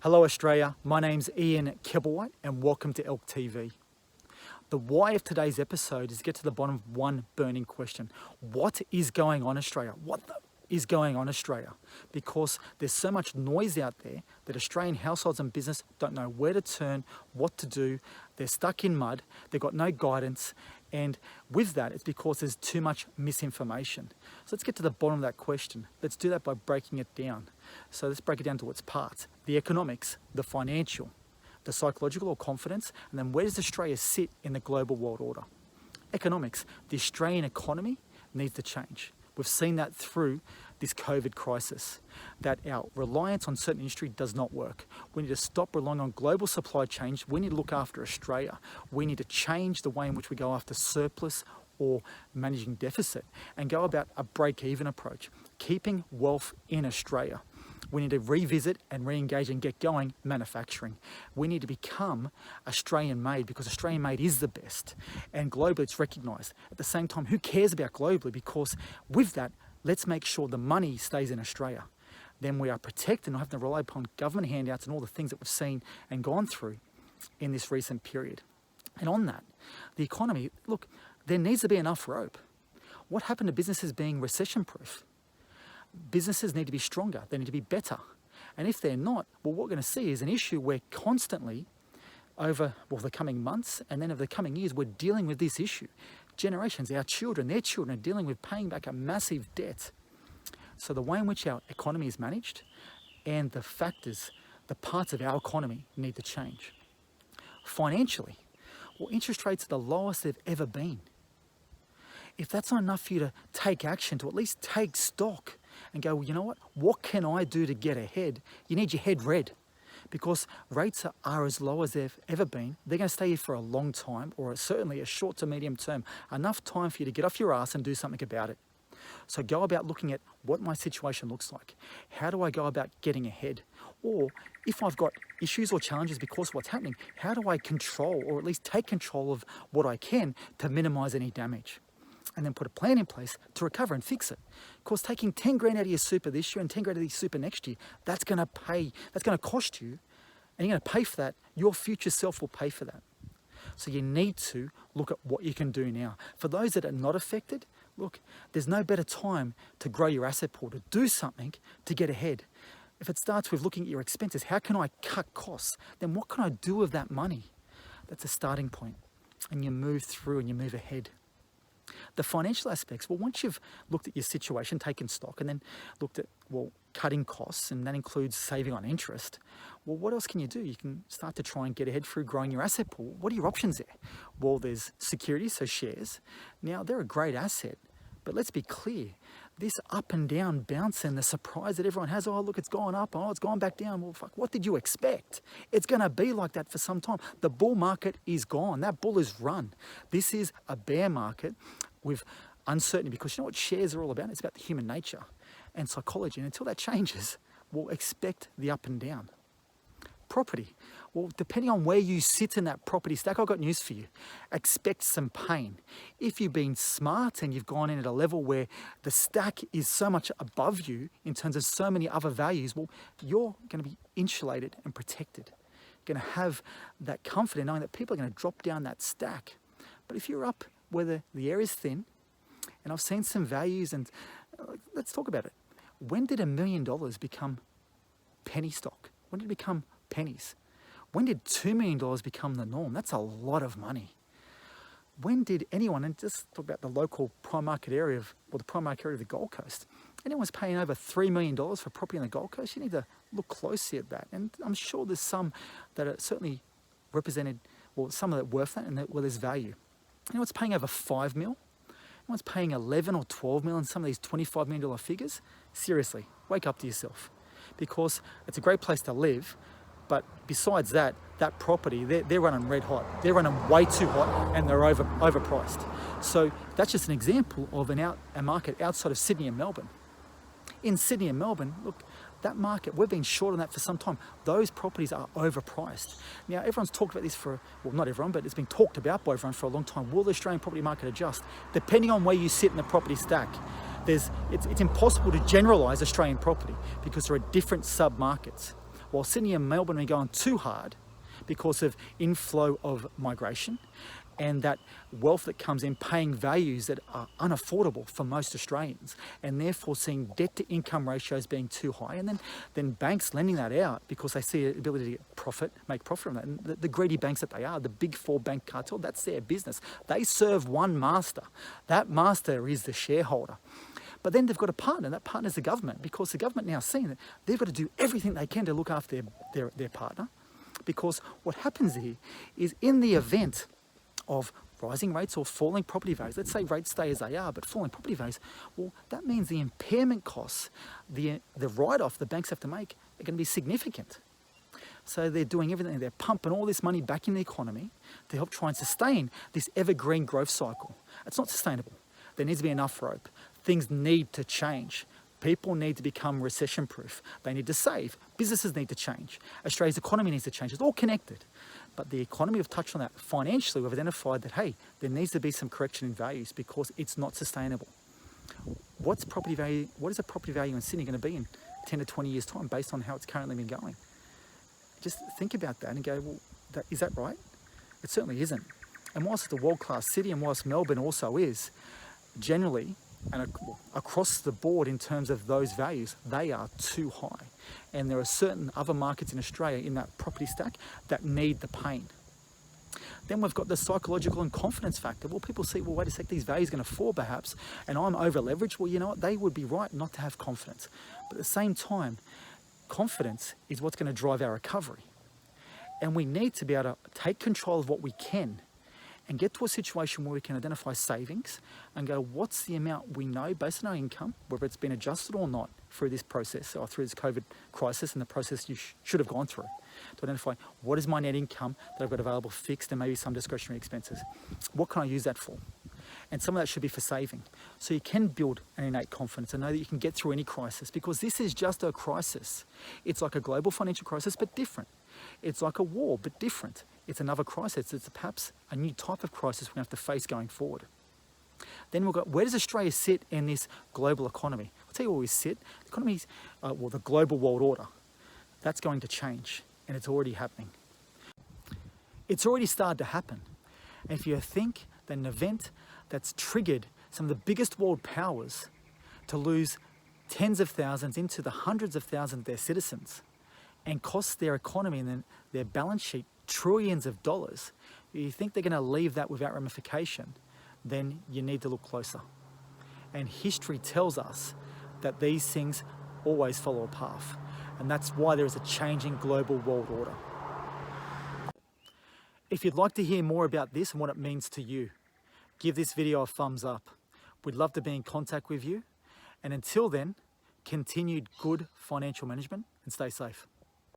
Hello Australia, my name's Ian Kibblewhite and welcome to Elk TV. The why of today's episode is to get to the bottom of one burning question. What is going on Australia? Is going on Australia? Because there's so much noise out there that Australian households and business don't know where to turn, what to do. They're stuck in mud, they've got no guidance, and with that it's because there's too much misinformation. So let's get to the bottom of that question. Let's do that by breaking it down. So let's break it down to its parts. The economics, the financial, the psychological or confidence, and then where does Australia sit in the global world order? Economics, the Australian economy needs to change. We've seen that through this COVID crisis, that our reliance on certain industry does not work. We need to stop relying on global supply chains. We need to look after Australia. We need to change the way in which we go after surplus or managing deficit and go about a break-even approach, keeping wealth in Australia. We need to revisit and re-engage and get going manufacturing. We need to become Australian made because Australian made is the best and globally it's recognised. At the same time, who cares about globally? Because with that, let's make sure the money stays in Australia. Then we are protected and not having to rely upon government handouts and all the things that we've seen and gone through in this recent period. And on that, the economy, look, there needs to be enough rope. What happened to businesses being recession-proof? Businesses need to be stronger, they need to be better. And if they're not, well, what we're going to see is an issue where constantly over the coming months and then over the coming years, we're dealing with this issue. Generations, our children, their children are dealing with paying back a massive debt. So the way in which our economy is managed and the factors, the parts of our economy need to change. Financially, well, interest rates are the lowest they've ever been. If that's not enough for you to take action, to at least take stock and go, well, you know what can I do to get ahead? You need your head read because rates are as low as they've ever been. They're going to stay here for a long time or certainly a short to medium term, enough time for you to get off your ass and do something about it. So go about looking at what my situation looks like. How do I go about getting ahead? Or if I've got issues or challenges because of what's happening, how do I control or at least take control of what I can to minimize any damage? And then put a plan in place to recover and fix it. Of course, taking 10 grand out of your super this year and 10 grand out of your super next year, that's going to cost you, and you're going to pay for that. Your future self will pay for that. So you need to look at what you can do now. For those that are not affected, look, there's no better time to grow your asset pool, to do something to get ahead. If it starts with looking at your expenses, how can I cut costs? Then what can I do with that money? That's a starting point. And you move through and you move ahead. The financial aspects, well, once you've looked at your situation, taken stock, and then looked at, cutting costs, and that includes saving on interest, well, what else can you do? You can start to try and get ahead through growing your asset pool. What are your options there? Well, there's securities, so shares. Now, they're a great asset, but let's be clear. This up and down bounce and the surprise that everyone has, oh, look, it's gone up, oh, it's gone back down. Well, fuck, what did you expect? It's going to be like that for some time. The bull market is gone. That bull is run. This is a bear market with uncertainty because you know what shares are all about? It's about the human nature and psychology. And until that changes, we'll expect the up and down. Property. Well, depending on where you sit in that property stack, I've got news for you. Expect some pain. If you've been smart and you've gone in at a level where the stack is so much above you in terms of so many other values, well, you're going to be insulated and protected. You're going to have that comfort in knowing that people are going to drop down that stack. But if you're up where the air is thin, and I've seen some values, and let's talk about it. When did $1 million become penny stock? When did it become pennies? When did $2 million become the norm? That's a lot of money. When did anyone, and just talk about the local prime market area the prime market area of the Gold Coast, anyone's paying over $3 million for property on the Gold Coast, you need to look closely at that. And I'm sure there's some that are certainly represented, some that are worth that and where there's value. Anyone's paying over 5 mil? Anyone's paying 11 or 12 mil on some of these $25 million figures? Seriously, wake up to yourself. Because it's a great place to live, but besides that property, they're running red hot. They're running way too hot and they're overpriced. So that's just an example of a market outside of Sydney and Melbourne. In Sydney and Melbourne, look, that market, we've been short on that for some time. Those properties are overpriced. Now, everyone's talked about this not everyone, but it's been talked about by everyone for a long time. Will the Australian property market adjust? Depending on where you sit in the property stack, it's impossible to generalise Australian property because there are different sub-markets. while Sydney and Melbourne are going too hard because of inflow of migration and that wealth that comes in paying values that are unaffordable for most Australians, and therefore seeing debt to income ratios being too high, and then banks lending that out because they see an ability to get make profit from that. And the greedy banks that they are, the big four bank cartel, that's their business. They serve one master. That master is the shareholder. But then they've got a partner, and that partner is the government, because the government now seeing that they've got to do everything they can to look after their partner. Because what happens here is, in the event of rising rates or falling property values, let's say rates stay as they are, but falling property values, well, that means the impairment costs, the write-off the banks have to make are going to be significant. So they're doing everything, they're pumping all this money back in the economy to help try and sustain this evergreen growth cycle. It's not sustainable. There needs to be enough rope. Things need to change. People need to become recession-proof. They need to save. Businesses need to change. Australia's economy needs to change. It's all connected. But the economy, we've touched on that. Financially, we've identified that, hey, there needs to be some correction in values because it's not sustainable. What's property value? What is a property value in Sydney going to be in 10 to 20 years' time based on how it's currently been going? Just think about that and go, well, is that right? It certainly isn't. And whilst it's a world-class city, and whilst Melbourne also is, generally, and across the board in terms of those values, they are too high. And there are certain other markets in Australia in that property stack that need the pain. Then we've got the psychological and confidence factor. Well, people see, well, wait a sec, these values are going to fall perhaps, and I'm over leveraged. Well, you know what? They would be right not to have confidence. But at the same time, confidence is what's going to drive our recovery. And we need to be able to take control of what we can and get to a situation where we can identify savings and go, what's the amount we know based on our income, whether it's been adjusted or not through this process or through this COVID crisis and the process you should have gone through, to identify what is my net income that I've got available fixed and maybe some discretionary expenses. What can I use that for? And some of that should be for saving. So you can build an innate confidence and know that you can get through any crisis, because this is just a crisis. It's like a global financial crisis, but different. It's like a war, but different. It's another crisis. It's perhaps a new type of crisis we're going to have to face going forward. Then we've got, where does Australia sit in this global economy? I'll tell you where we sit. The economy's, the global world order. That's going to change, and it's already happening. It's already started to happen. And if you think that an event that's triggered some of the biggest world powers to lose tens of thousands into the hundreds of thousands of their citizens and costs their economy and then their balance sheet trillions of dollars, you think they're going to leave that without ramification, then you need to look closer. And history tells us that these things always follow a path. And that's why there is a changing global world order. If you'd like to hear more about this and what it means to you, give this video a thumbs up. We'd love to be in contact with you. And until then, continued good financial management and stay safe.